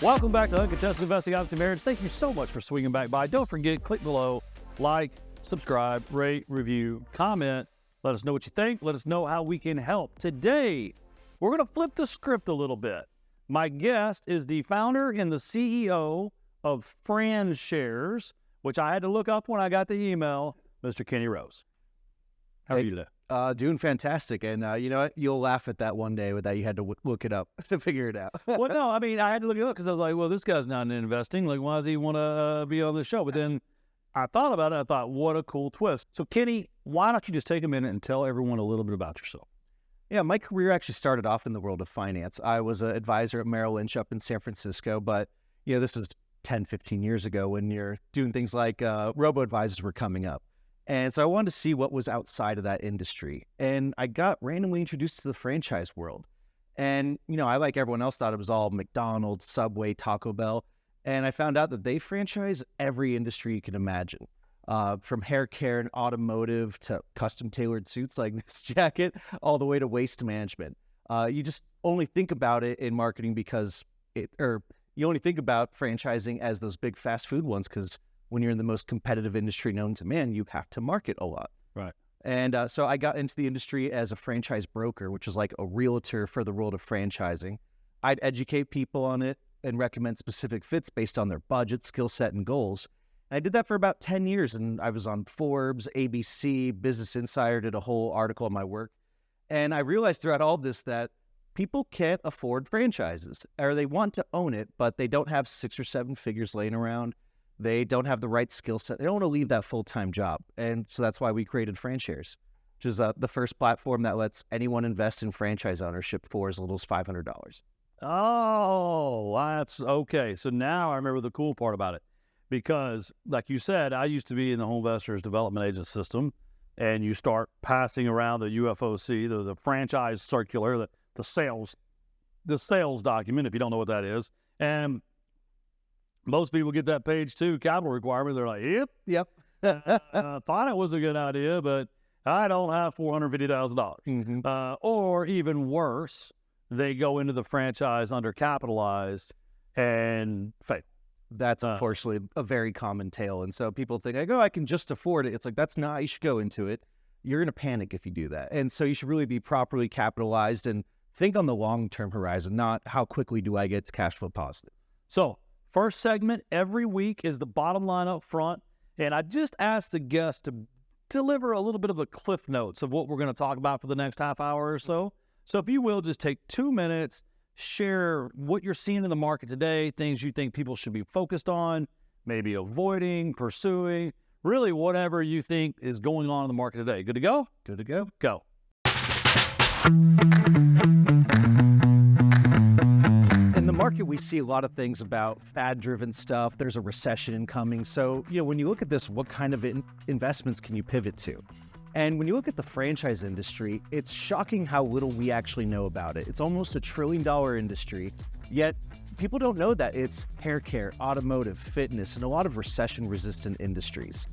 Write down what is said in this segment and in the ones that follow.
Welcome back to Uncontested Investing Opposite Marriage. Thank you so much for swinging back by. Don't forget, click below, like, subscribe, rate, review, comment. Let us know what you think. Let us know how we can help. Today, we're going to flip the script a little bit. My guest is the founder and the CEO of FranShares, which I had to look up when I got the email, Mr. Kenny Rose. How are you today? Doing fantastic. And you know what? You'll laugh at that one day with that you had to look it up to figure it out. Well, no, I mean, I had to look it up because I was like, well, this guy's not in investing. Like, why does he want to be on the show? But then I thought about it. I thought, what a cool twist. So, Kenny, why don't you just take a minute and tell everyone a little bit about yourself? Yeah, my career actually started off in the world of finance. I was an advisor at Merrill Lynch up in San Francisco, but you know, this is 10, 15 years ago when you're doing things like robo-advisors were coming up. And so I wanted to see what was outside of that industry. And I got randomly introduced to the franchise world. And, you know, I, like everyone else, thought it was all McDonald's, Subway, Taco Bell. And I found out that they franchise every industry you can imagine, from hair care and automotive to custom tailored suits like this jacket, all the way to waste management. You just only think about it in marketing because you only think about franchising as those big fast food ones because when you're in the most competitive industry known to man, you have to market a lot. Right. And so I got into the industry as a franchise broker, which is like a realtor for the world of franchising. I'd educate people on it and recommend specific fits based on their budget, skill set, and goals. And I did that for about 10 years. And I was on Forbes, ABC, Business Insider, did a whole article on my work. And I realized throughout all this that people can't afford franchises, or they want to own it, but they don't have 6 or 7 figures laying around. They don't have the right skill set. They don't want to leave that full-time job. And so that's why we created FranShares, which is the first platform that lets anyone invest in franchise ownership for as little as $500. Oh, that's okay. So now I remember the cool part about it. Because, like you said, I used to be in the Home Investors Development Agent system, and you start passing around the UFOC, the franchise circular, the sales document, if you don't know what that is. And most people get that page 2 capital requirement. They're like, yep. Thought it was a good idea, but I don't have $450,000. Mm-hmm. Or even worse, they go into the franchise undercapitalized and fail. That's unfortunately a very common tale. And so people think, like, oh, I can just afford it. It's like, that's not how you should go into it. You're going to panic if you do that. And so you should really be properly capitalized and think on the long-term horizon, not how quickly do I get to cash flow positive. So first segment every week is the bottom line up front. And I just asked the guest to deliver a little bit of the cliff notes of what we're going to talk about for the next half hour or so. So if you will, just take 2 minutes, share what you're seeing in the market today, things you think people should be focused on, maybe avoiding, pursuing, really whatever you think is going on in the market today. Good to go? Good to go. Go. In the market, we see a lot of things about fad-driven stuff. There's a recession incoming. So, you know, when you look at this, what kind of investments can you pivot to? And when you look at the franchise industry, it's shocking how little we actually know about it. It's almost $1 trillion industry, yet people don't know that it's hair care, automotive, fitness, and a lot of recession-resistant industries.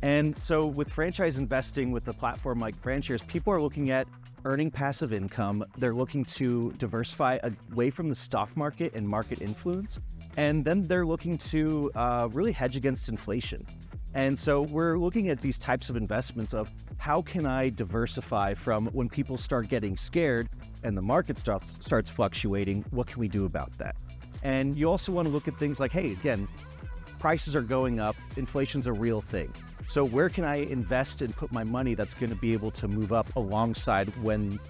And so with franchise investing with a platform like FranShares, people are looking at earning passive income. They're looking to diversify away from the stock market and market influence. And then they're looking to really hedge against inflation. And so we're looking at these types of investments of how can I diversify from when people start getting scared and the market starts fluctuating, what can we do about that? And you also want to look at things like, hey, again, prices are going up, inflation's a real thing. So where can I invest and put my money that's going to be able to move up alongside when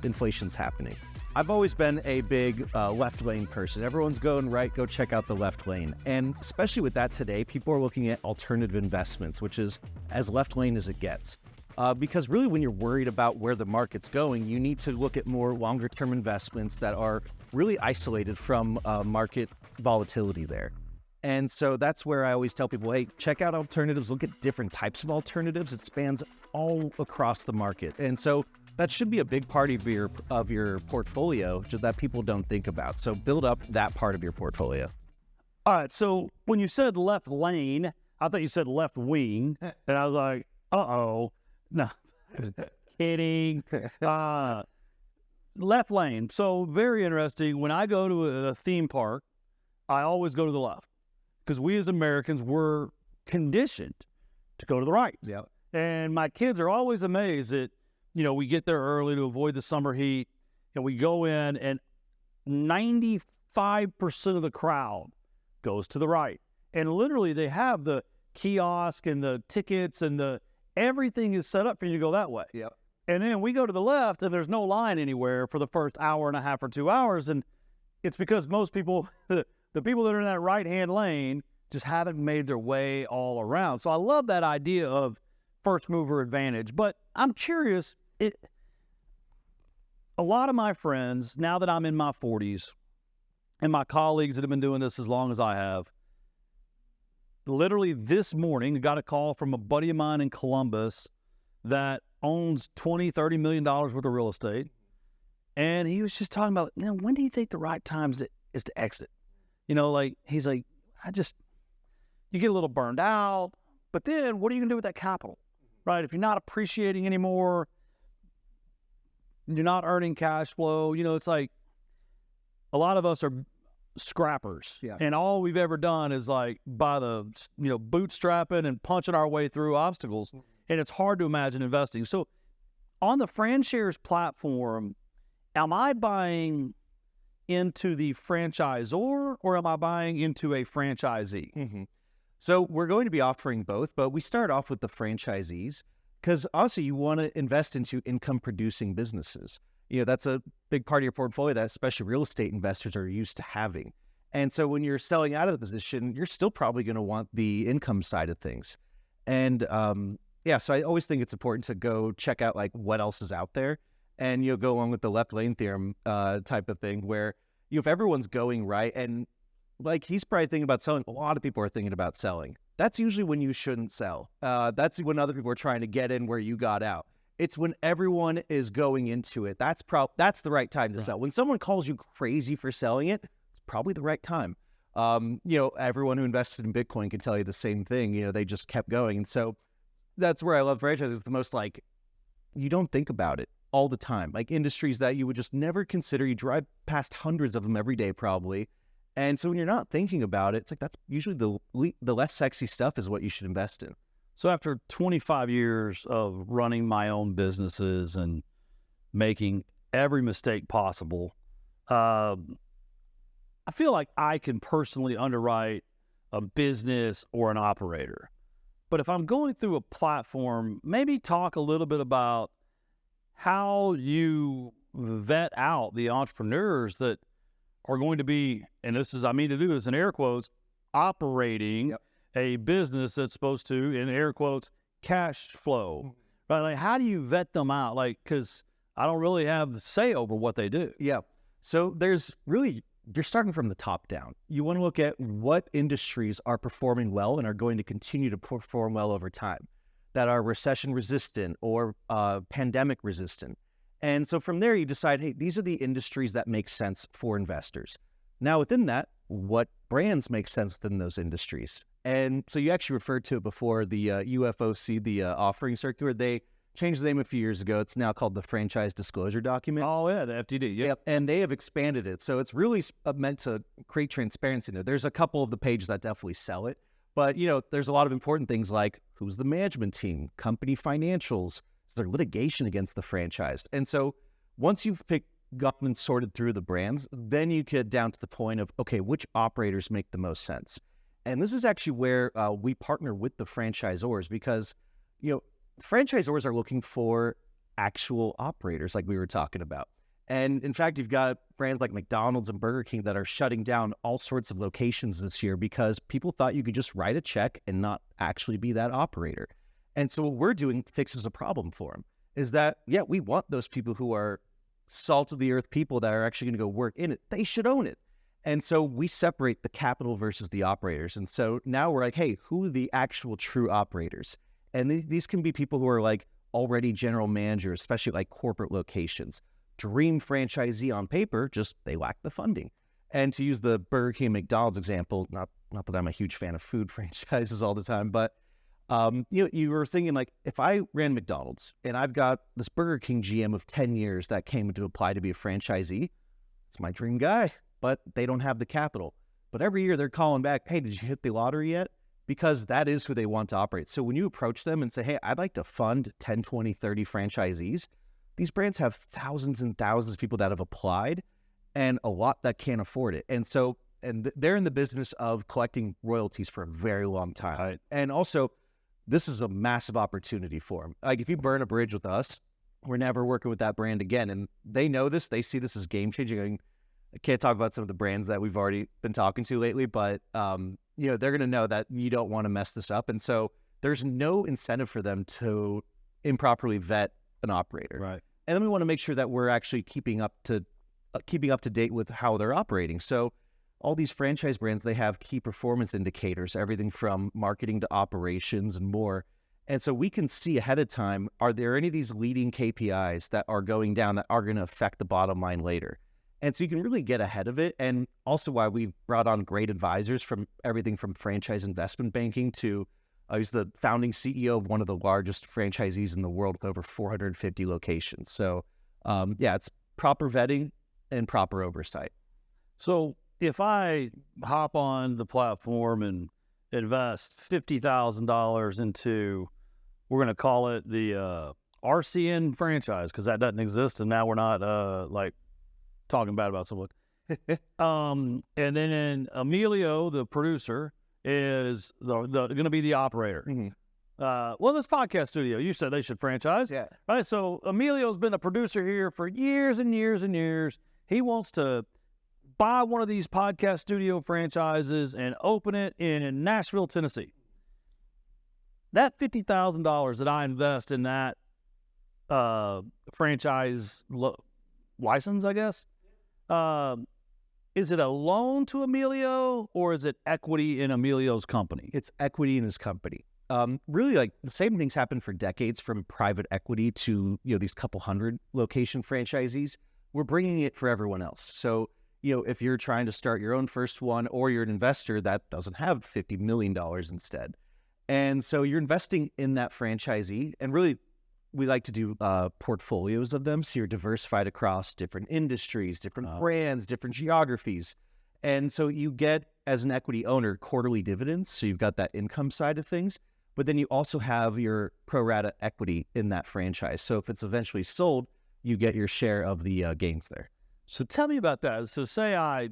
inflation's happening? I've always been a big left lane person. Everyone's going right, go check out the left lane. And especially with that today, people are looking at alternative investments, which is as left lane as it gets. Because really when you're worried about where the market's going, you need to look at more longer term investments that are really isolated from market volatility there. And so that's where I always tell people, hey, check out alternatives, look at different types of alternatives. It spans all across the market. And so that should be a big part of your portfolio just that people don't think about. So build up that part of your portfolio. All right. So when you said left lane, I thought you said left wing. And I was like, uh-oh. No, kidding. Left lane. So very interesting. When I go to a theme park, I always go to the left because we as Americans were conditioned to go to the right. Yeah. And my kids are always amazed that, we get there early to avoid the summer heat, and we go in, and 95% of the crowd goes to the right. And literally they have the kiosk and the tickets and everything is set up for you to go that way. Yep. And then we go to the left and there's no line anywhere for the first hour and a half or 2 hours. And it's because most people, the people that are in that right-hand lane just haven't made their way all around. So I love that idea of first mover advantage. But I'm curious, a lot of my friends, now that I'm in my 40s, and my colleagues that have been doing this as long as I have, literally this morning, I got a call from a buddy of mine in Columbus that owns $20-30 million worth of real estate. And he was just talking about, when do you think the right time is to exit? He's like, you get a little burned out, but then what are you going to do with that capital, right? If you're not appreciating anymore, you're not earning cash flow, it's like a lot of us are scrappers. Yeah. And all we've ever done is by the, bootstrapping and punching our way through obstacles. And it's hard to imagine investing. So on the FranShares platform, am I buying into the franchisor or am I buying into a franchisee? Mm-hmm. So we're going to be offering both, but we start off with the franchisees because also you want to invest into income producing businesses. That's a big part of your portfolio that especially real estate investors are used to having. And so when you're selling out of the position, you're still probably going to want the income side of things. And so I always think it's important to go check out what else is out there. And you'll go along with the left lane theorem type of thing where if everyone's going right and he's probably thinking about selling, a lot of people are thinking about selling. That's usually when you shouldn't sell. That's when other people are trying to get in where you got out. It's when everyone is going into it. That's the right time to sell. When someone calls you crazy for selling it, it's probably the right time. Everyone who invested in Bitcoin can tell you the same thing. They just kept going. And so that's where I love franchises. It's the most you don't think about it all the time. Industries that you would just never consider. You drive past hundreds of them every day probably. And so when you're not thinking about it, it's that's usually the less sexy stuff is what you should invest in. So after 25 years of running my own businesses and making every mistake possible, I feel like I can personally underwrite a business or an operator. But if I'm going through a platform, maybe talk a little bit about how you vet out the entrepreneurs that are going to be, and I mean to do this in air quotes, operating a business that's supposed to, in air quotes, cash flow, right? How do you vet them out? Because I don't really have the say over what they do. Yeah. So you're starting from the top down. You want to look at what industries are performing well and are going to continue to perform well over time, that are recession resistant or pandemic resistant. And so from there, you decide, hey, these are the industries that make sense for investors. Now, within that, what brands make sense within those industries? And so you actually referred to it before, the UFOC, the offering circular. They changed the name a few years ago. It's now called the Franchise Disclosure Document. Oh, yeah, the FDD. Yep. And they have expanded it. So it's really meant to create transparency in there. There's a couple of the pages that definitely sell it. But, there's a lot of important things like who's the management team, company financials, is there litigation against the franchise? And so once you've gotten and sorted through the brands, then you get down to the point of, okay, which operators make the most sense? And this is actually where we partner with the franchisors because, franchisors are looking for actual operators like we were talking about. And in fact, you've got brands like McDonald's and Burger King that are shutting down all sorts of locations this year because people thought you could just write a check and not actually be that operator. And so what we're doing fixes a problem for them is that, we want those people who are salt of the earth people that are actually going to go work in it. They should own it. And so we separate the capital versus the operators. And so now we're like, hey, who are the actual true operators? And these can be people who are already general managers, especially corporate locations. Dream franchisee on paper, just they lack the funding. And to use the Burger King and McDonald's example, not that I'm a huge fan of food franchises all the time, but you were thinking if I ran McDonald's and I've got this Burger King GM of 10 years that came to apply to be a franchisee, it's my dream guy, but they don't have the capital. But every year they're calling back, hey, did you hit the lottery yet? Because that is who they want to operate. So when you approach them and say, hey, I'd like to fund 10, 20, 30 franchisees, these brands have thousands and thousands of people that have applied and a lot that can't afford it. And so, they're in the business of collecting royalties for a very long time. Right. And also, this is a massive opportunity for them. Like if you burn a bridge with us, we're never working with that brand again. And they know this. They see this as game-changing. I can't talk about some of the brands that we've already been talking to lately, but they're going to know that you don't want to mess this up. And so there's no incentive for them to improperly vet an operator. Right. And then we want to make sure that we're actually keeping up to date with how they're operating. So all these franchise brands, they have key performance indicators, everything from marketing to operations and more. And so we can see ahead of time, are there any of these leading KPIs that are going down that are going to affect the bottom line later? And so you can really get ahead of it. And also why we've brought on great advisors from everything from franchise investment banking to he's the founding CEO of one of the largest franchisees in the world with over 450 locations. So it's proper vetting and proper oversight. So if I hop on the platform and invest $50,000 into, we're going to call it the RCN franchise because that doesn't exist, and now we're not talking bad about someone. And then Emilio, the producer, is going to be the operator. Mm-hmm. This podcast studio, you said they should franchise. Yeah. Right. So Emilio's been a producer here for years and years and years. He wants to buy one of these podcast studio franchises and open it in Nashville, Tennessee. That $50,000 that I invest in that franchise license, I guess, is it a loan to Emilio or is it equity in Emilio's company? It's equity in his company. Really, like the same things happen for decades from private equity to these couple hundred location franchisees. We're bringing it for everyone else. So if you're trying to start your own first one or you're an investor that doesn't have $50 million instead. And so you're investing in that franchisee. And really, we like to do portfolios of them. So you're diversified across different industries, different brands, different geographies. And so you get, as an equity owner, quarterly dividends. So you've got that income side of things. But then you also have your pro rata equity in that franchise. So if it's eventually sold, you get your share of the gains there. So tell me about that. So say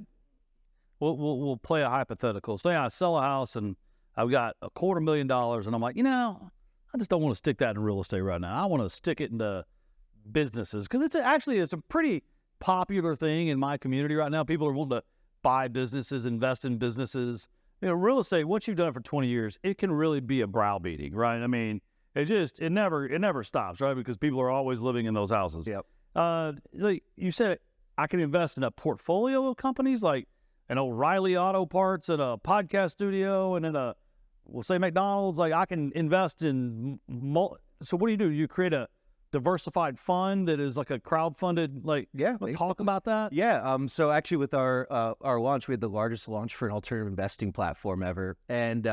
we'll play a hypothetical. Say I sell a house and I've got $250,000 and I'm like, I just don't want to stick that in real estate right now. I want to stick it into businesses because it's a pretty popular thing in my community right now. People are wanting to buy businesses, invest in businesses. Real estate, once you've done it for 20 years, it can really be a browbeating, right? I mean, it never stops, right? Because people are always living in those houses. Yep. Like you said, I can invest in a portfolio of companies like an O'Reilly Auto Parts and a podcast studio and then we'll say McDonald's. Like I can invest in. So what do? You create a diversified fund that is like a crowdfunded. Talk about that. Yeah. So actually, with our launch, we had the largest launch for an alternative investing platform ever, and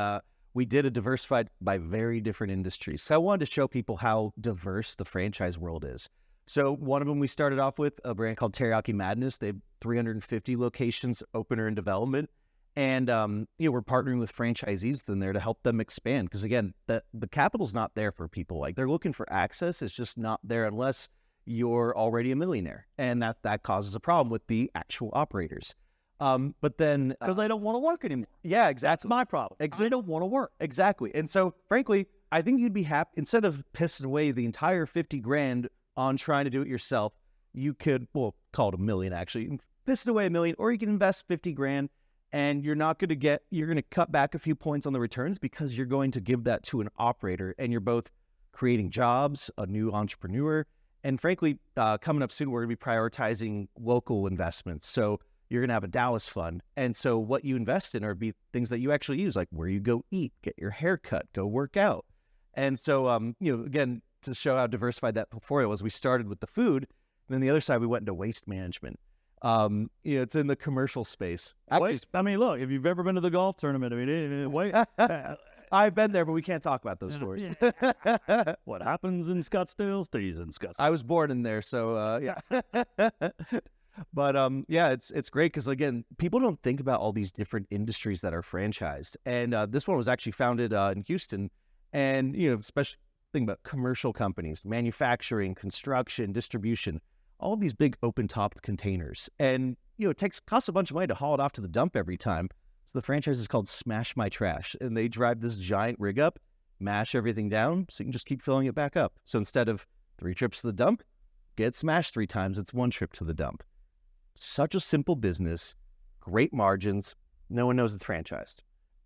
we did a diversified by very different industries. So I wanted to show people how diverse the franchise world is. So one of them we started off with a brand called Teriyaki Madness. They have 350 locations, opener in development. And, we're partnering with franchisees in there to help them expand. Because again, the capital's not there for people. Like they're looking for access. It's just not there unless you're already a millionaire. And that causes a problem with the actual operators. But then... Because they don't want to work anymore. Yeah, exactly. That's my problem. They don't want to work. Exactly. And so frankly, I think you'd be happy, instead of pissing away the entire $50,000 on trying to do it yourself, you could, call it $1 million actually. You can piss it away $1 million, or you can invest $50,000 and you're going to cut back a few points on the returns because you're going to give that to an operator, and you're both creating jobs, a new entrepreneur, and frankly, coming up soon, we're going to be prioritizing local investments. So you're going to have a Dallas fund. And so what you invest in are things that you actually use, like where you go eat, get your hair cut, go work out. And so, again, to show how diversified that portfolio was, we started with the food, and then the other side, we went into waste management. It's in the commercial space. Actually, look, if you've ever been to the golf tournament, I've been there, but we can't talk about those stories. What happens in Scottsdale stays in Scottsdale. I was born in there, so yeah. But yeah, it's great because again, people don't think about all these different industries that are franchised, and this one was actually founded in Houston, and especially think about commercial companies, manufacturing, construction, distribution, all these big open top containers, and it costs a bunch of money to haul it off to the dump every time. So the franchise is called Smash My Trash, and they drive this giant rig up, mash everything down, so you can just keep filling it back up. So instead of 3 trips to the dump, get smashed 3 times, it's 1 trip to the dump. Such a simple business, great margins. No one knows it's franchised,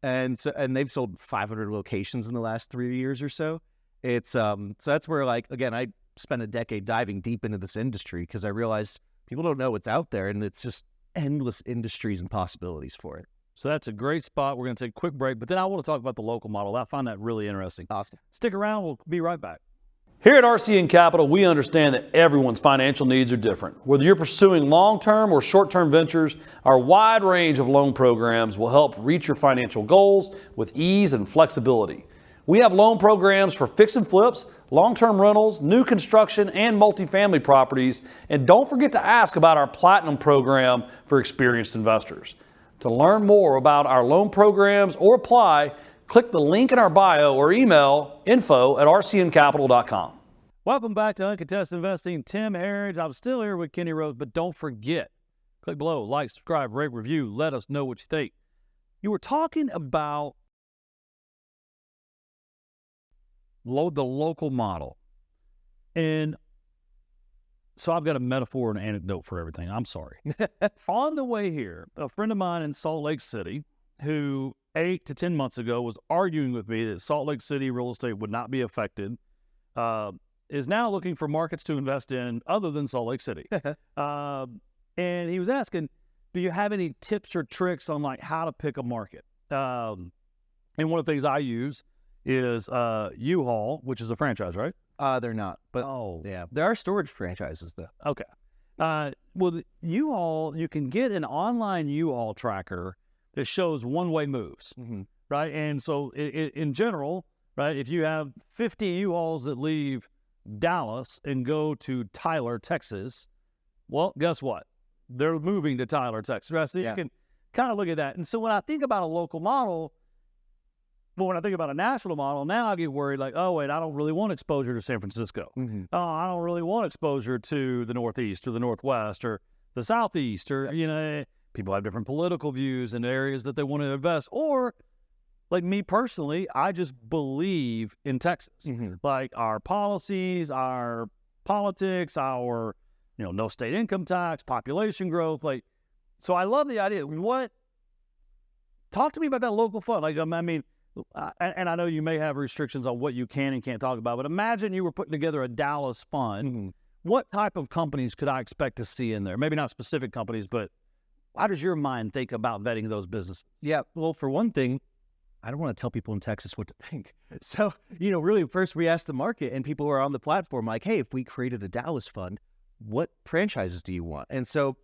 and they've sold 500 locations in the last 3 years or so. It's so that's where, like, again, I spent a decade diving deep into this industry because I realized people don't know what's out there, and it's just endless industries and possibilities for it. So that's a great spot. We're going to take a quick break, but then I want to talk about the local model. I find that really interesting. Awesome. Stick around. We'll be right back. Here at RCN Capital, we understand that everyone's financial needs are different. Whether you're pursuing long-term or short-term ventures, our wide range of loan programs will help reach your financial goals with ease and flexibility. We have loan programs for fix and flips, long-term rentals, new construction, and multifamily properties. And don't forget to ask about our Platinum program for experienced investors. To learn more about our loan programs or apply, click the link in our bio or email info@rcncapital.com. Welcome back to Uncontested Investing. Tim Herridge. I'm still here with Kenny Rose, but don't forget, click below, like, subscribe, rate, review. Let us know what you think. You were talking about the local model. And so I've got a metaphor and anecdote for everything. I'm sorry. On the way here, a friend of mine in Salt Lake City, who 8 to 10 months ago was arguing with me that Salt Lake City real estate would not be affected, is now looking for markets to invest in other than Salt Lake City. And he was asking, do you have any tips or tricks on like how to pick a market? And one of the things I use is U-Haul, which is a franchise, right? They're not, but yeah, there are storage franchises though. Okay. Well, U-Haul, you can get an online U-Haul tracker that shows one-way moves, right? And so in general, right, if you have 50 U-Hauls that leave Dallas and go to Tyler, Texas, well, guess what? They're moving to Tyler, Texas, right? So you can kind of look at that. And so when I think about a local model, but when I think about a national model, now I get worried like, oh, wait, I don't really want exposure to San Francisco. Oh, I don't really want exposure to the Northeast or the Northwest or the Southeast, or, people have different political views in areas that they want to invest. Or like me personally, I just believe in Texas, like our policies, our politics, our, no state income tax, population growth. Like, so I love the idea. Talk to me about that local fund. Like, I mean, and I know you may have restrictions on what you can and can't talk about, but imagine you were putting together a Dallas fund. What type of companies could I expect to see in there? Maybe not specific companies, but how does your mind think about vetting those businesses? Yeah, well, for one thing, I don't want to tell people in Texas what to think. So, really first we asked the market and people who are on the platform like, hey, if we created a Dallas fund, what franchises do you want? And so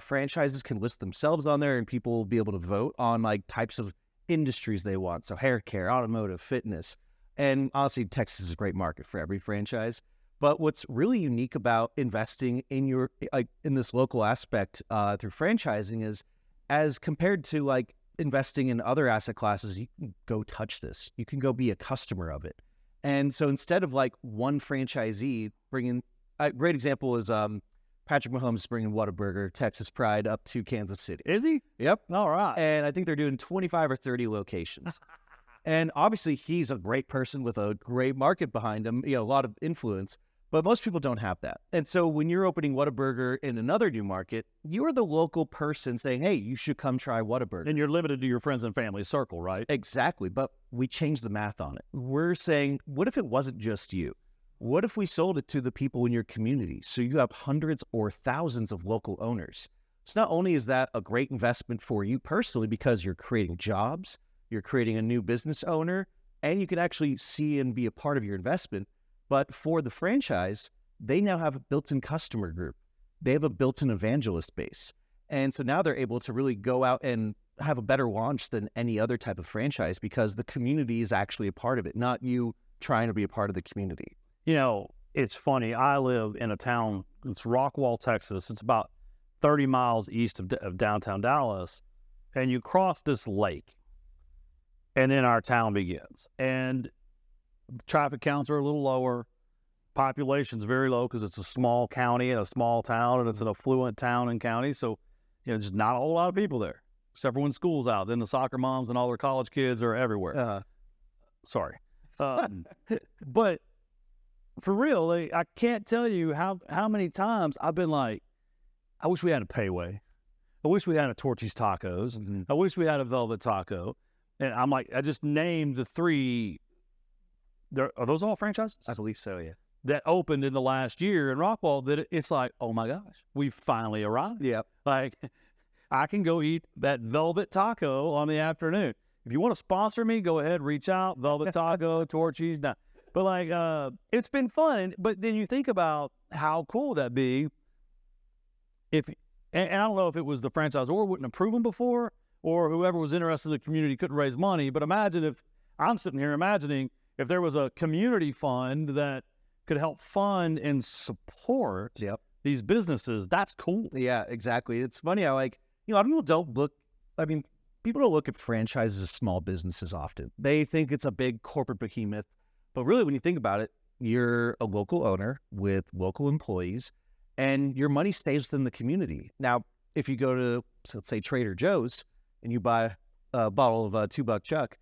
franchises can list themselves on there and people will be able to vote on like types of industries they want. So hair care, automotive, fitness. And honestly, Texas is a great market for every franchise. But what's really unique about investing in in this local aspect through franchising is, as compared to like investing in other asset classes, you can go touch this. You can go be a customer of it. And so instead of like one franchisee bringing, a great example is Patrick Mahomes bringing Whataburger, Texas Pride, up to Kansas City. Is he? Yep. All right. And I think they're doing 25 or 30 locations. And obviously he's a great person with a great market behind him, a lot of influence. But most people don't have that. And so when you're opening Whataburger in another new market, you're the local person saying, hey, you should come try Whataburger. And you're limited to your friends and family circle, right? Exactly. But we changed the math on it. We're saying, what if it wasn't just you? What if we sold it to the people in your community? So you have hundreds or thousands of local owners. So not only is that a great investment for you personally, because you're creating jobs, you're creating a new business owner, and you can actually see and be a part of your investment. But for the franchise, they now have a built-in customer group. They have a built-in evangelist base. And so now they're able to really go out and have a better launch than any other type of franchise because the community is actually a part of it, not you trying to be a part of the community. It's funny. I live in a town, it's Rockwall, Texas. It's about 30 miles east of downtown Dallas, and you cross this lake, and then our town begins. And the traffic counts are a little lower. Population's very low because it's a small county and a small town, and it's an affluent town and county. So, just not a whole lot of people there, except for when school's out. Then the soccer moms and all their college kids are everywhere. Sorry. But for real, like, I can't tell you how many times I've been like, I wish we had a Payway. I wish we had a Torchy's Tacos. Mm-hmm. I wish we had a Velvet Taco. And I'm like, I just named the 3. Are those all franchises? I believe so, yeah. That opened in the last year in Rockwall, that it's like, oh my gosh, we finally arrived. Yep. Like, I can go eat that Velvet Taco on the afternoon. If you want to sponsor me, go ahead, reach out. Velvet Taco, Torchy's. Nah. But like, it's been fun. But then you think about how cool that'd be and I don't know if it was the franchisor wouldn't approve them before, or whoever was interested in the community couldn't raise money. But imagine if I'm sitting here imagining if there was a community fund that could help fund and support these businesses. That's cool. Yeah, exactly. It's funny how, like, a lot of people don't look, people don't look at franchises as small businesses often. They think it's a big corporate behemoth. But really, when you think about it, you're a local owner with local employees, and your money stays within the community. Now, if you go to, let's say, Trader Joe's, and you buy a bottle of $2 Chuck,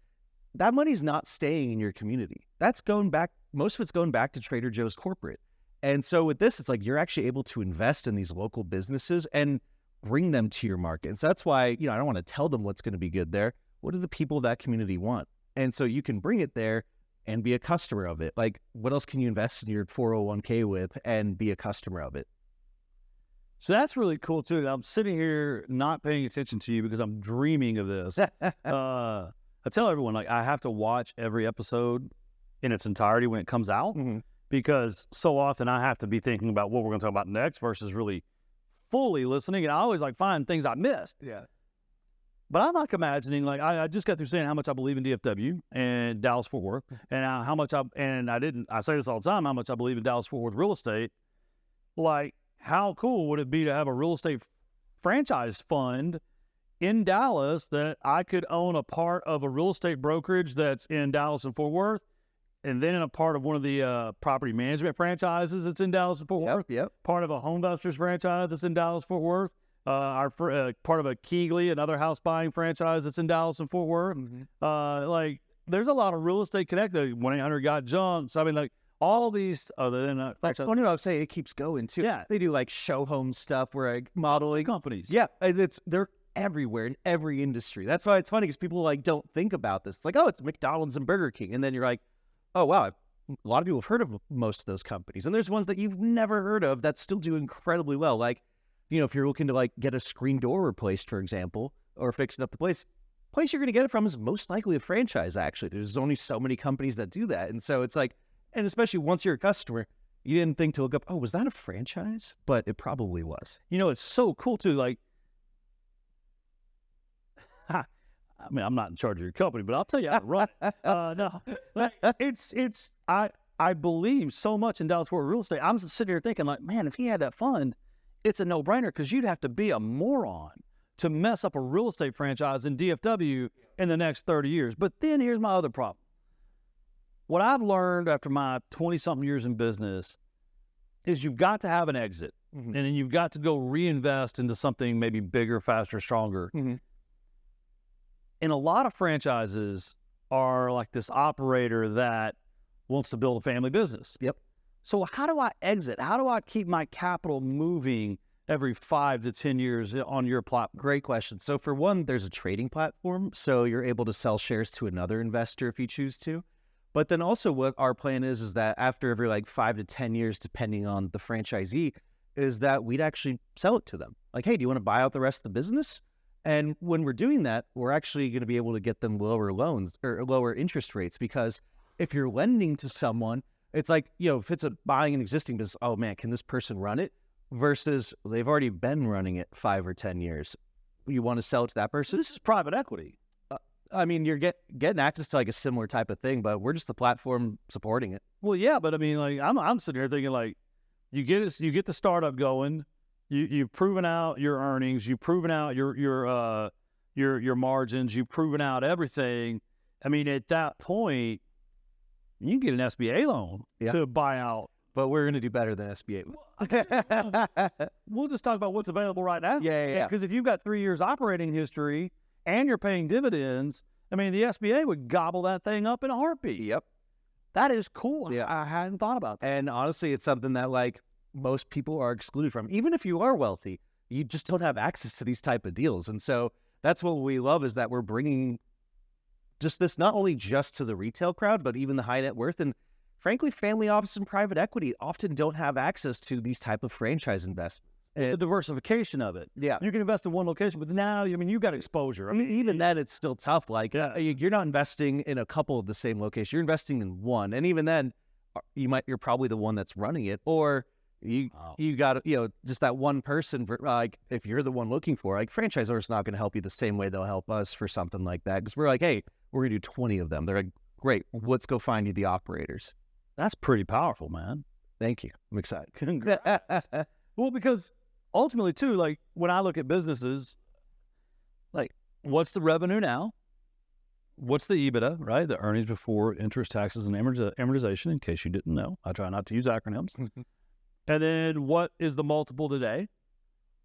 that money's not staying in your community. That's going back, most of it's going back to Trader Joe's corporate. And so with this, it's like you're actually able to invest in these local businesses and bring them to your market. And so that's why, I don't want to tell them what's going to be good there. What do the people of that community want? And so you can bring it there and be a customer of it. Like, what else can you invest in your 401k with and be a customer of it? So that's really cool too. I'm sitting here not paying attention to you because I'm dreaming of this. I tell everyone, like, I have to watch every episode in its entirety when it comes out, because so often I have to be thinking about what we're going to talk about next versus really fully listening. And I always find things I missed. Yeah. But I'm like imagining, like, I just got through saying how much I believe in DFW and Dallas Fort Worth, and how much I say this all the time, how much I believe in Dallas Fort Worth real estate. Like, how cool would it be to have a real estate franchise fund in Dallas that I could own a part of a real estate brokerage that's in Dallas and Fort Worth, and then in a part of one of the property management franchises that's in Dallas and Fort Worth, part of a home investors franchise that's in Dallas, Fort Worth, part of a Keegley, another house buying franchise that's in Dallas and Fort Worth. Like, there's a lot of real estate connected. 1-800 Got Junk. So, like, all these other than I would say it keeps going too. Yeah, they do like show home stuff where modeling companies. Yeah, they're everywhere in every industry. That's why it's funny, because people don't think about this. It's like, oh, it's McDonald's and Burger King, and then you're like, oh wow, a lot of people have heard of most of those companies, and there's ones that you've never heard of that still do incredibly well. Like, if you're looking to get a screen door replaced, for example, or fixing up the place you're going to get it from is most likely a franchise. Actually, there's only so many companies that do that, and so it's like. And especially once you're a customer, you didn't think to look up, oh, was that a franchise? But it probably was. It's so cool too. Like, I mean, I'm not in charge of your company, but I'll tell you how to run it. No, like, I believe so much in Dallas Fort Worth real estate. I'm sitting here thinking, like, man, if he had that fund, it's a no-brainer, because you'd have to be a moron to mess up a real estate franchise in DFW in the next 30 years. But then here's my other problem. What I've learned after my 20-something years in business is you've got to have an exit, and then you've got to go reinvest into something maybe bigger, faster, stronger. And a lot of franchises are like this operator that wants to build a family business. Yep. So how do I exit? How do I keep my capital moving every 5 to 10 years on your platform? Great question. So for one, there's a trading platform, so you're able to sell shares to another investor if you choose to. But then also what our plan is that after every 5 to 10 years, depending on the franchisee, is that we'd actually sell it to them. Like, hey, do you want to buy out the rest of the business? And when we're doing that, we're actually going to be able to get them lower loans or lower interest rates, because if you're lending to someone, it's like, if it's buying an existing business, oh man, can this person run it? Versus they've already been running it 5 or 10 years. You want to sell it to that person? So this is private equity. I mean, you're getting access to a similar type of thing, but we're just the platform supporting it. Well, yeah, but I mean, I'm sitting here thinking, like, you get the startup going, You've proven out your earnings. You've proven out your margins. You've proven out everything. I mean, at that point, you can get an SBA loan to buy out. But we're going to do better than SBA. We'll just talk about what's available right now. Yeah. Because if you've got 3 years operating history and you're paying dividends, I mean, the SBA would gobble that thing up in a heartbeat. Yep. That is cool. Yeah. I hadn't thought about that. And honestly, it's something that like most people are excluded from. Even if you are wealthy, you just don't have access to these type of deals. And so that's what we love, is that we're bringing just this, not only just to the retail crowd, but even the high net worth. And frankly, family office and private equity often don't have access to these type of franchise investments. The diversification of it. Yeah. You can invest in one location, but now, I mean, you got exposure. I mean, even then, it's still tough. Like, you're not investing in a couple of the same locations. You're investing in one. And even then, you're probably the one that's running it. Or you got, just that one person, like, if you're the one looking for, like, franchisors not going to help you the same way they'll help us for something like that. Because we're like, hey, we're going to do 20 of them. They're like, great, let's go find you the operators. That's pretty powerful, man. Thank you. I'm excited. Congrats. Well, because ultimately, too, like, when I look at businesses, like, what's the revenue now? What's the EBITDA, right? The earnings before interest, taxes, and amortization, in case you didn't know. I try not to use acronyms. And then what is the multiple today?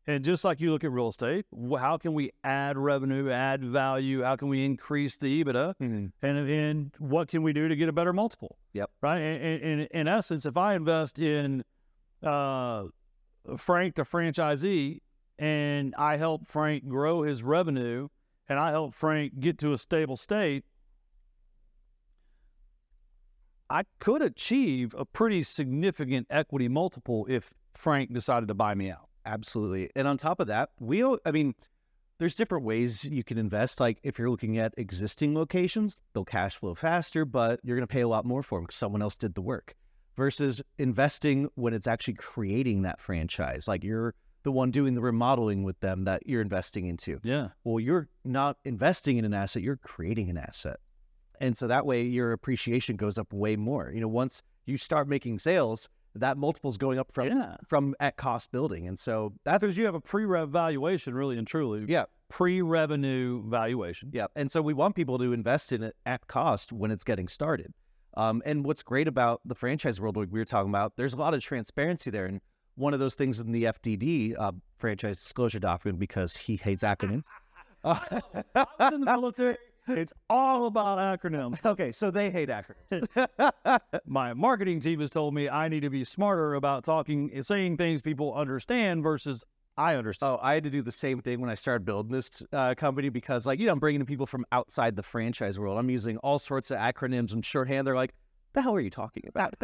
And just like you look at real estate, how can we add revenue, add value? How can we increase the EBITDA? And what can we do to get a better multiple? Yep. Right? And in essence, if I invest in Frank, the franchisee, and I help Frank grow his revenue, and I help Frank get to a stable state, I could achieve a pretty significant equity multiple if Frank decided to buy me out. Absolutely. And on top of that, there's different ways you can invest. Like, if you're looking at existing locations, they'll cash flow faster, but you're going to pay a lot more for them because someone else did the work. Versus investing when it's actually creating that franchise. Like, you're the one doing the remodeling with them that you're investing into. Yeah. Well, you're not investing in an asset, you're creating an asset. And so that way your appreciation goes up way more. Once you start making sales, that multiple is going up from at cost building. And so that's because you have a pre-rev valuation, really and truly. Yeah. Pre-revenue valuation. Yeah. And so we want people to invest in it at cost when it's getting started. And what's great about the franchise world, like we were talking about, there's a lot of transparency there. And one of those things in the FDD, franchise disclosure document, because he hates acronyms. I was in the military. It's all about acronyms. Okay, so they hate acronyms. My marketing team has told me I need to be smarter about saying things people understand versus I understand. Oh, I had to do the same thing when I started building this company because, like, I'm bringing in people from outside the franchise world. I'm using all sorts of acronyms and shorthand. They're like, the hell are you talking about?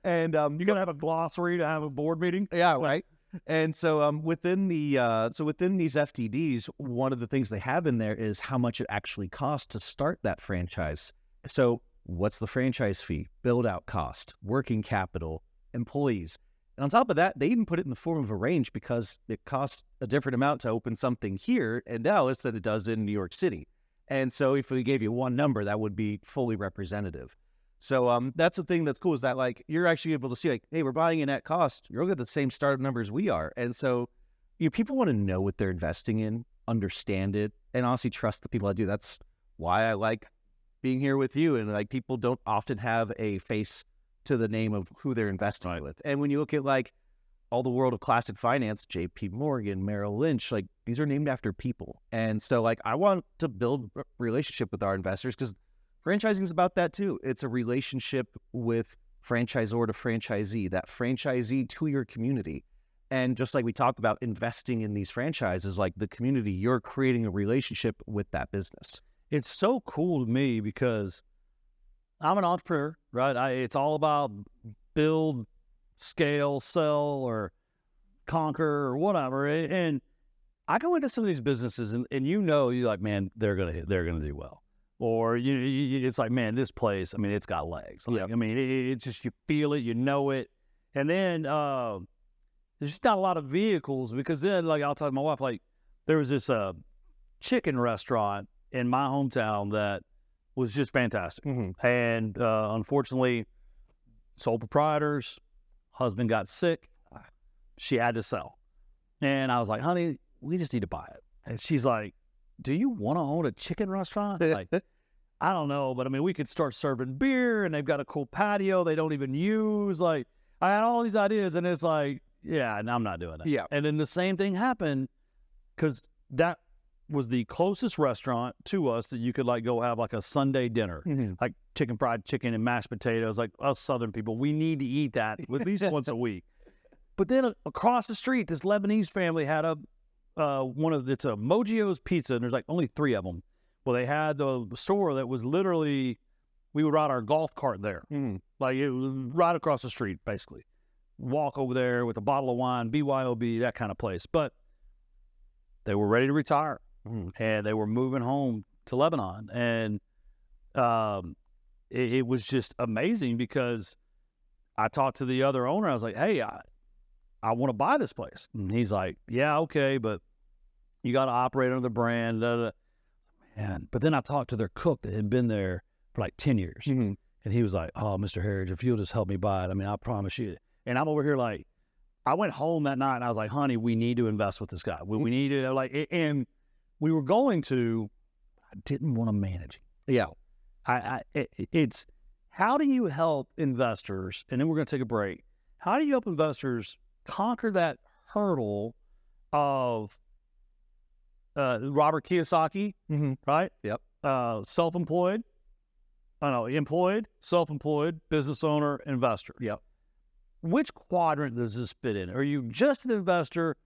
And you're going to have a glossary to have a board meeting? Yeah, right. And so within these FTDs, one of the things they have in there is how much it actually costs to start that franchise. So what's the franchise fee, build out cost, working capital, employees. And on top of that, they even put it in the form of a range because it costs a different amount to open something here in Dallas than it does in New York City. And so if we gave you one number, that would be fully representative. So that's the thing that's cool, is that, like, you're actually able to see, like, hey, we're buying in at cost. You're looking at the same startup numbers we are. And so people want to know what they're investing in, understand it, and honestly trust the people that do. That's why I like being here with you. And, like, people don't often have a face to the name of who they're investing with. And when you look at, like, all the world of classic finance, JP Morgan, Merrill Lynch, like, these are named after people. And so, like, I want to build a relationship with our investors because franchising is about that too. It's a relationship with franchisor to franchisee, that franchisee to your community. And just like we talked about investing in these franchises, like the community, you're creating a relationship with that business. It's so cool to me because I'm an entrepreneur, right? It's all about build, scale, sell, or conquer, or whatever. And I go into some of these businesses, and you're like, man, they're gonna do well. Or it's like, man, this place, I mean, it's got legs. Like, I mean, it's just, you feel it, you know it. And then there's just not a lot of vehicles, because then, like, I'll talk to my wife, like, there was this chicken restaurant in my hometown that was just fantastic. Mm-hmm. And unfortunately, sole proprietors, husband got sick, she had to sell. And I was like, honey, we just need to buy it. And she's like, do you want to own a chicken restaurant? Like, I don't know, but I mean, we could start serving beer, and they've got a cool patio they don't even use. Like, I had all these ideas, and it's like, yeah, and I'm not doing that. Yeah. And then the same thing happened, because that was the closest restaurant to us that you could like go have like a Sunday dinner, like fried chicken and mashed potatoes. Like us Southern people, we need to eat that at least once a week. But then across the street, this Lebanese family had it's a Mogio's Pizza, and there's like only 3 of them. Well, they had the store that was literally, we would ride our golf cart there. Like it was right across the street, basically. Walk over there with a bottle of wine, BYOB, that kind of place. But they were ready to retire, and they were moving home to Lebanon. And it was just amazing, because I talked to the other owner. I was like, hey, I want to buy this place. And he's like, yeah, okay, but you got to operate under the brand. Man. But then I talked to their cook that had been there for like 10 years. And he was like, oh, Mr. Harridge, if you'll just help me buy it, I mean, I promise you. And I'm over here like, I went home that night and I was like, honey, we need to invest with this guy. We need to, like, and we were going to, I didn't want to manage it. Yeah. It's how do you help investors, and then we're going to take a break. How do you help investors conquer that hurdle of Robert Kiyosaki, right? Yep. Self-employed, employed, self-employed, business owner, investor. Yep. Which quadrant does this fit in? Are you just an investor?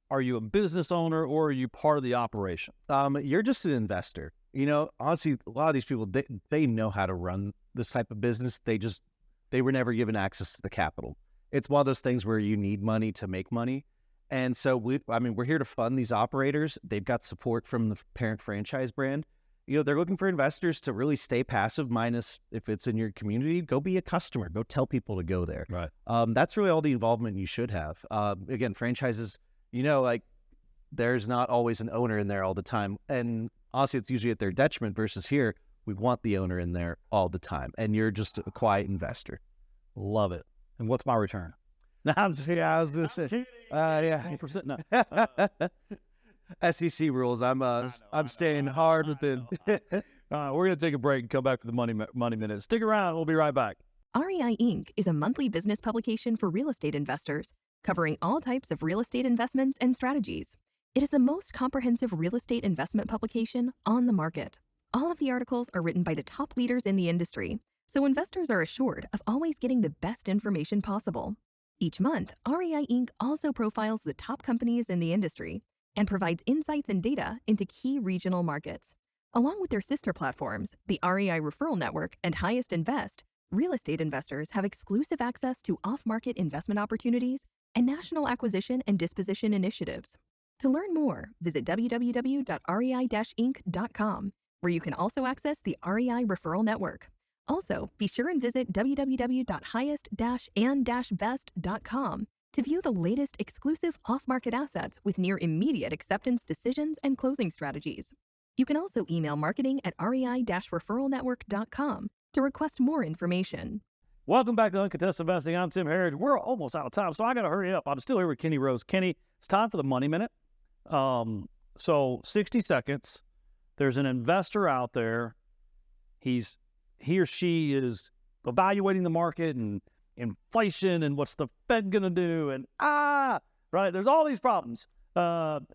Are you a business owner, or are you part of the operation? You're just an investor. You know, honestly, a lot of these people, they know how to run this type of business. They were never given access to the capital. It's one of those things where you need money to make money. And so we're here to fund these operators. They've got support from the parent franchise brand. You know, they're looking for investors to really stay passive, minus if it's in your community, go be a customer, go tell people to go there. Right. That's really all the involvement you should have. Again, franchises, you know, like there's not always an owner in there all the time. And honestly, it's usually at their detriment, versus here, we want the owner in there all the time. And you're just a quiet investor. Love it. And what's my return? No, I'm just kidding. I was going to say, yeah, 1% no. SEC rules. I'm staying hard within. We're going to take a break and come back for the money minute. Stick around. We'll be right back. REI Inc. is a monthly business publication for real estate investors, covering all types of real estate investments and strategies. It is the most comprehensive real estate investment publication on the market. All of the articles are written by the top leaders in the industry, so investors are assured of always getting the best information possible. Each month, REI Inc. also profiles the top companies in the industry and provides insights and data into key regional markets. Along with their sister platforms, the REI Referral Network and Highest Invest, real estate investors have exclusive access to off-market investment opportunities and national acquisition and disposition initiatives. To learn more, visit www.rei-inc.com, where you can also access the REI Referral Network. Also, be sure and visit www.highest-and-vest.com to view the latest exclusive off-market assets with near immediate acceptance decisions and closing strategies. You can also email marketing@rei-referralnetwork.com to request more information. Welcome back to Uncontested Investing. I'm Tim Harridge. We're almost out of time, so I got to hurry up. I'm still here with Kenny Rose. Kenny, it's time for the Money Minute. So 60 seconds. There's an investor out there. He or she is evaluating the market and inflation and what's the Fed going to do and right? There's all these problems.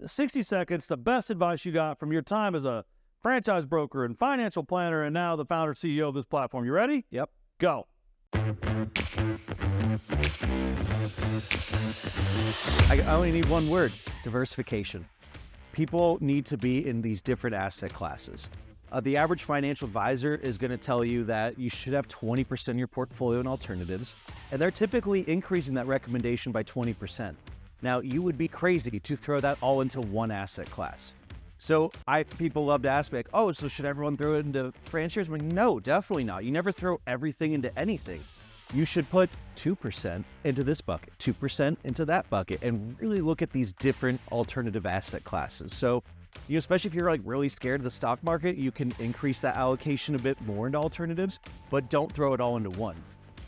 60 seconds, the best advice you got from your time as a franchise broker and financial planner and now the founder CEO of this platform. You ready? Yep. Go. I only need one word: diversification. People need to be in these different asset classes. The average financial advisor is going to tell you that you should have 20% of your portfolio in alternatives, and they're typically increasing that recommendation by 20%. Now, you would be crazy to throw that all into one asset class. So people love to ask me, like, oh, so should everyone throw it into FranShares? I'm like, no, definitely not. You never throw everything into anything. You should put 2% into this bucket, 2% into that bucket, and really look at these different alternative asset classes. So, you know, especially if you're like really scared of the stock market, you can increase that allocation a bit more into alternatives, but don't throw it all into one.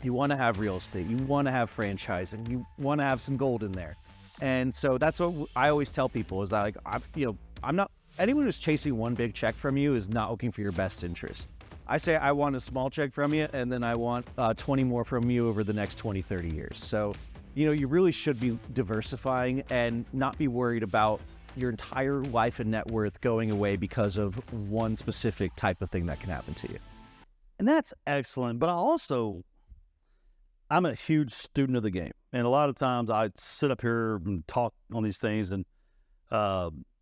You want to have real estate, you want to have franchising, you want to have some gold in there. And so that's what I always tell people is that, like, I'm not, anyone who's chasing one big check from you is not looking for your best interest. I say I want a small check from you, and then I want 20 more from you over the next 20, 30 years. So, you really should be diversifying and not be worried about your entire life and net worth going away because of one specific type of thing that can happen to you. And that's excellent. But I'm a huge student of the game. And a lot of times I sit up here and talk on these things, and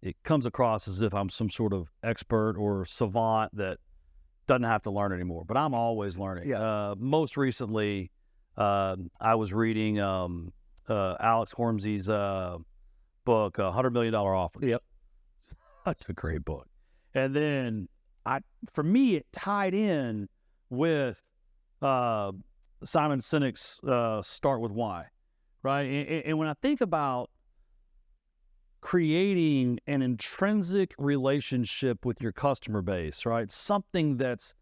it comes across as if I'm some sort of expert or savant that doesn't have to learn anymore. But I'm always learning. Yeah. Most recently, I was reading Alex Hormoz's book, $100 Million Offers. Yep. Such a great book. And then for me, it tied in with Simon Sinek's Start With Why, right? And when I think about creating an intrinsic relationship with your customer base, right? Something that's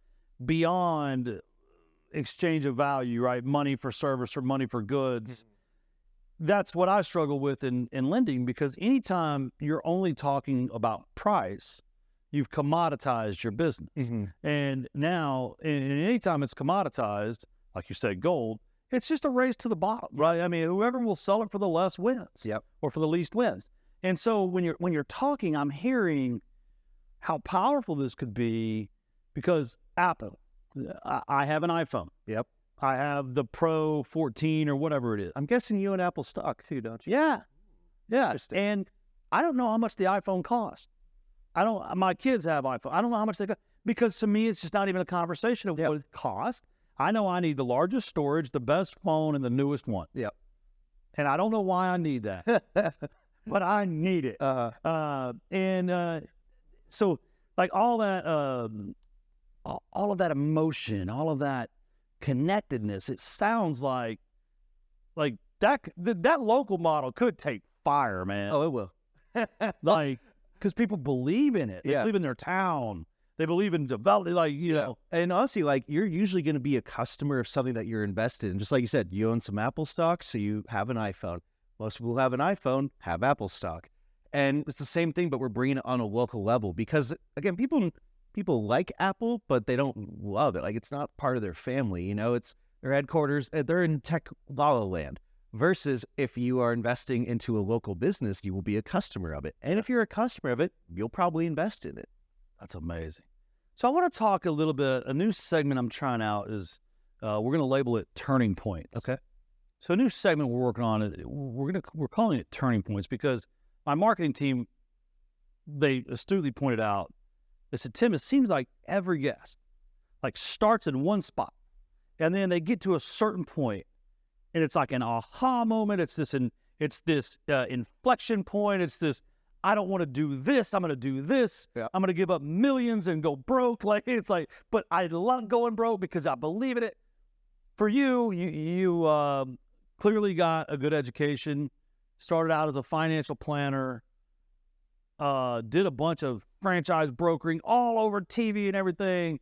beyond exchange of value, right? Money for service or money for goods. That's what I struggle with in lending, because anytime you're only talking about price, you've commoditized your business. And now, and anytime it's commoditized, like you said, gold, it's just a race to the bottom, right? I mean, whoever will sell it for the less wins, or for the least wins. And so when you're talking, I'm hearing how powerful this could be, because Apple, I have an iPhone. Yep. I have the Pro 14 or whatever it is. I'm guessing you own Apple stock too, don't you? Yeah. And I don't know how much the iPhone costs. My kids have iPhone. I don't know how much they cost, because to me, it's just not even a conversation of what it costs. I know I need the largest storage, the best phone, and the newest one. Yep. And I don't know why I need that, but I need it. So like all of that emotion, all of that connectedness, it sounds like that local model could take fire, man. Oh, it will. Like, because people believe in it. They Yeah. believe in their town. They believe in development, like, you know. And honestly, like, you're usually going to be a customer of something that you're invested in. Just like you said, you own some Apple stock, so you have an iPhone. Most people who have an iPhone have Apple stock. And it's the same thing, but we're bringing it on a local level because, again, people like Apple, but they don't love it. Like, it's not part of their family, it's their headquarters. They're in tech la la land. Versus if you are investing into a local business, you will be a customer of it. And if you're a customer of it, you'll probably invest in it. That's amazing. So I want to talk a little bit. A new segment I'm trying out is we're going to label it Turning Points. Okay. So a new segment we're working on, we're calling it Turning Points, because my marketing team, they astutely pointed out, they said, Tim, it seems like every guest starts in one spot, and then they get to a certain point, and it's like an aha moment. It's this inflection point. It's this, I don't want to do this. I'm going to do this. Yeah. I'm going to give up millions and go broke. But I love going broke because I believe in it. For you clearly got a good education, started out as a financial planner, did a bunch of franchise brokering all over TV and everything.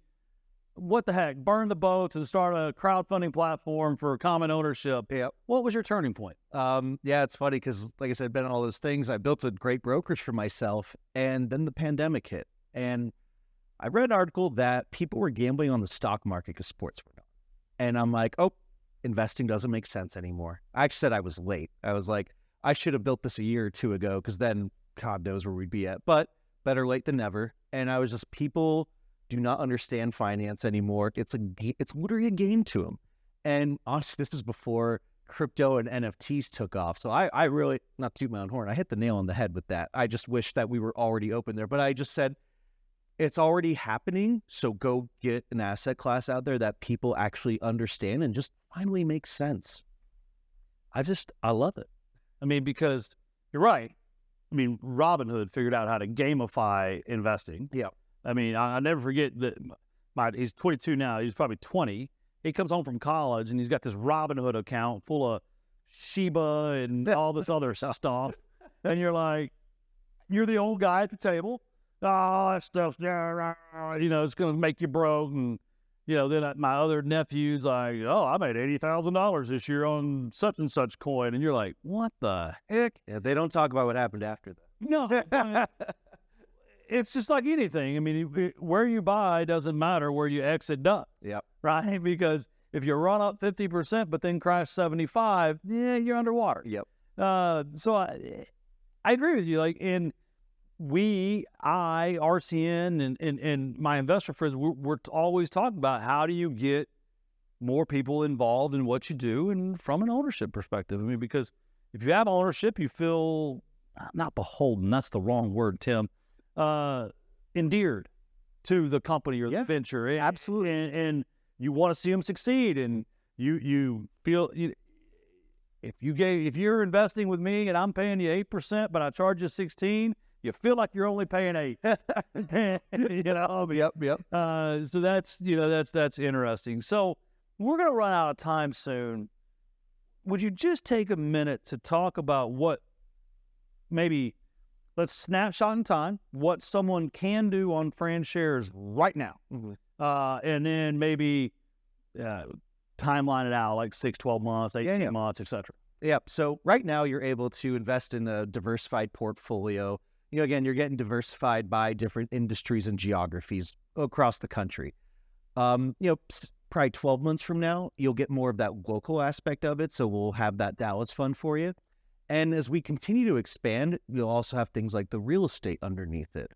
What the heck? Burn the boats and start a crowdfunding platform for common ownership. Yep. What was your turning point? Yeah, it's funny because, like I said, been all those things. I built a great brokerage for myself, and then the pandemic hit. And I read an article that people were gambling on the stock market because sports were gone. And I'm like, oh, investing doesn't make sense anymore. I actually said I was late. I was like, I should have built this a year or two ago, because then God knows where we'd be at. But better late than never. And I was just, people do not understand finance anymore. It's literally a game to them. And honestly, this is before crypto and NFTs took off. So I really, not to toot my own horn, I hit the nail on the head with that. I just wish that we were already open there. But I just said, it's already happening. So go get an asset class out there that people actually understand and just finally makes sense. I love it. I mean, because you're right. I mean, Robinhood figured out how to gamify investing. Yeah. I mean, I never forget that he's 22 now. He's probably 20. He comes home from college and he's got this Robinhood account full of Shiba and all this other stuff. And you're like, you're the old guy at the table. Oh, that stuff's, it's going to make you broke. And then my other nephew's like, oh, I made $80,000 this year on such and such coin. And you're like, what the heck? Yeah, they don't talk about what happened after that. No, it's just like anything. I mean, where you buy doesn't matter, where you exit does. Yep. Right? Because if you run up 50% but then crash 75, yeah, you're underwater. Yep. So I agree with you. Like, RCN and my investor friends, we're always talking about how do you get more people involved in what you do and from an ownership perspective. I mean, because if you have ownership, you feel not beholden. That's the wrong word, Tim. Endeared to the company or the venture. Absolutely. And you want to see them succeed. And you feel if you're investing with me and I'm paying you 8%, but I charge you 16%, you feel like you're only paying 8%. Yep. So that's interesting. So we're going to run out of time soon. Would you just take a minute to talk about what maybe let's snapshot in time what someone can do on FranShares right now, and then maybe timeline it out like 6, 12 months, 18 months, etc. Yep. So right now you're able to invest in a diversified portfolio. Again, you're getting diversified by different industries and geographies across the country. Probably 12 months from now, you'll get more of that local aspect of it. So we'll have that Dallas fund for you. And as we continue to expand, you'll also have things like the real estate underneath it.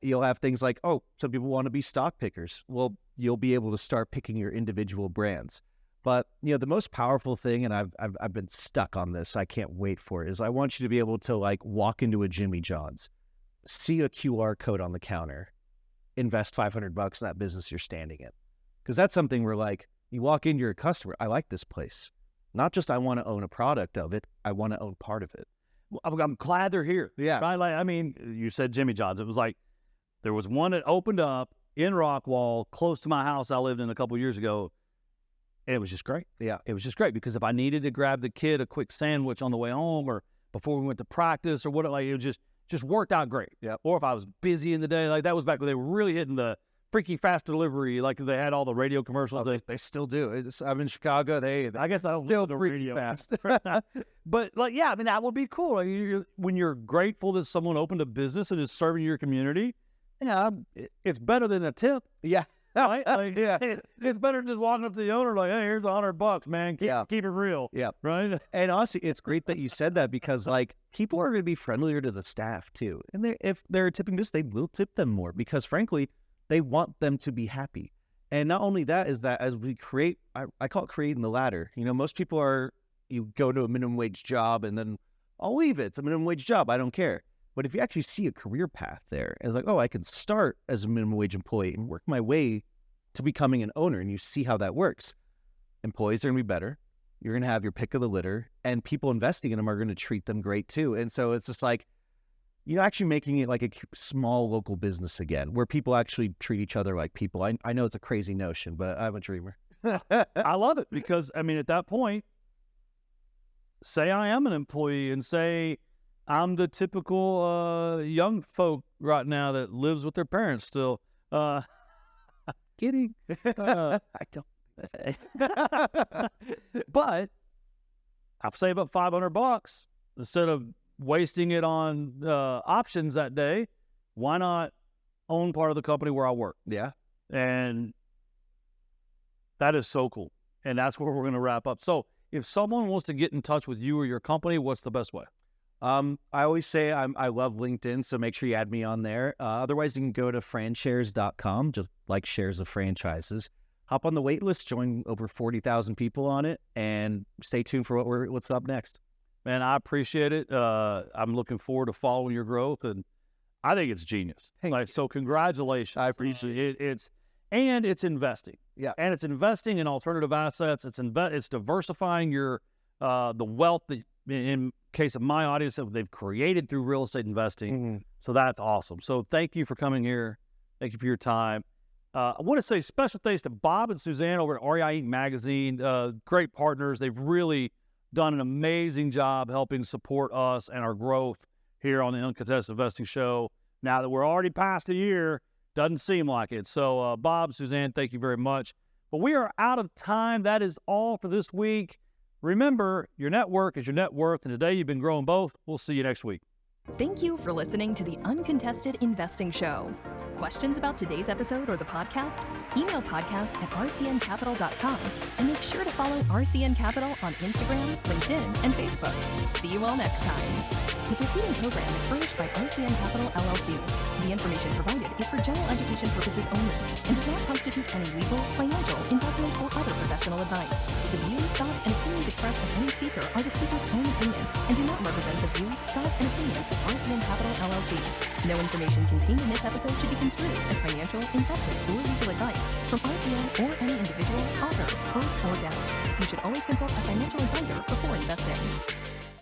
You'll have things like, some people want to be stock pickers. Well, you'll be able to start picking your individual brands. But, the most powerful thing, and I've been stuck on this, I can't wait for it, is I want you to be able to walk into a Jimmy John's, see a QR code on the counter, invest $500 in that business you're standing in. Because that's something where you walk in, you're a customer. I like this place. Not just I want to own a product of it, I want to own part of it. Well, I'm glad they're here. Yeah. Right? You said Jimmy John's. It was there was one that opened up in Rockwall, close to my house I lived in a couple of years ago. And it was just great. Yeah. It was just great because if I needed to grab the kid a quick sandwich on the way home or before we went to practice or whatever, it just worked out great. Yeah. Or if I was busy in the day, that was back when they were really hitting the freaky fast delivery, they had all the radio commercials. They still do. I'm in Chicago. I guess I don't still the freaky radio fast. But that would be cool. When you're grateful that someone opened a business and is serving your community, it's better than a tip. Yeah. Right? It's better than just walking up to the owner hey, here's $100, man. Keep it real. Yeah. Right. And honestly, it's great that you said that because people are going to be friendlier to the staff too. And if they're tipping this, they will tip them more because frankly, they want them to be happy. And not only that is that as we create, I call it creating the ladder. Most people you go to a minimum wage job and then I'll leave it. It's a minimum wage job. I don't care. But if you actually see a career path there, it's I can start as a minimum wage employee and work my way to becoming an owner, and you see how that works. Employees are going to be better. You're going to have your pick of the litter, and people investing in them are going to treat them great too. And so it's just actually making it a small local business again, where people actually treat each other like people. I know it's a crazy notion, but I'm a dreamer. I love it because, at that point, say I am an employee and say I'm the typical young folk right now that lives with their parents still. Kidding. I don't. But I'll save up $500 instead of wasting it on options that day. Why not own part of the company where I work? Yeah. And that is so cool. And that's where we're going to wrap up. So if someone wants to get in touch with you or your company, what's the best way? I always say I love LinkedIn, so make sure you add me on there. Otherwise, you can go to franshares.com, just like shares of franchises. Hop on the wait list, join over 40,000 people on it, and stay tuned for what's up next. Man, I appreciate it. I'm looking forward to following your growth, and I think it's genius. So congratulations. I appreciate it. It's investing. Yeah. And it's investing in alternative assets. It's diversifying your the wealth that, in case of my audience, that they've created through real estate investing. Mm-hmm. So that's awesome. So thank you for coming here. Thank you for your time. I want to say special thanks to Bob and Suzanne over at REI Inc. Magazine. Great partners. They've really done an amazing job helping support us and our growth here on the Uncontested Investing Show. Now that we're already past a year, Doesn't seem like it. So, Bob, Suzanne, thank you very much. But we are out of time. That is all for this week. Remember, your network is your net worth, and today you've been growing both. We'll see you next week. Thank you for listening to the Uncontested Investing Show. Questions about today's episode or the podcast? Email podcast@rcncapital.com and make sure to follow RCN Capital on Instagram, LinkedIn, and Facebook. See you all next time. The preceding program is furnished by RCN Capital, LLC. The information provided is for general education purposes only and does not constitute any legal, financial, investment, or other professional advice. The views, thoughts, and opinions expressed by any speaker are the speaker's own opinion and do not represent the views, thoughts, and opinions of RCN Capital, LLC. No information contained in this episode should be construed as financial, investment, or legal advice from RCN or any individual, author, host, or guest. You should always consult a financial advisor before investing.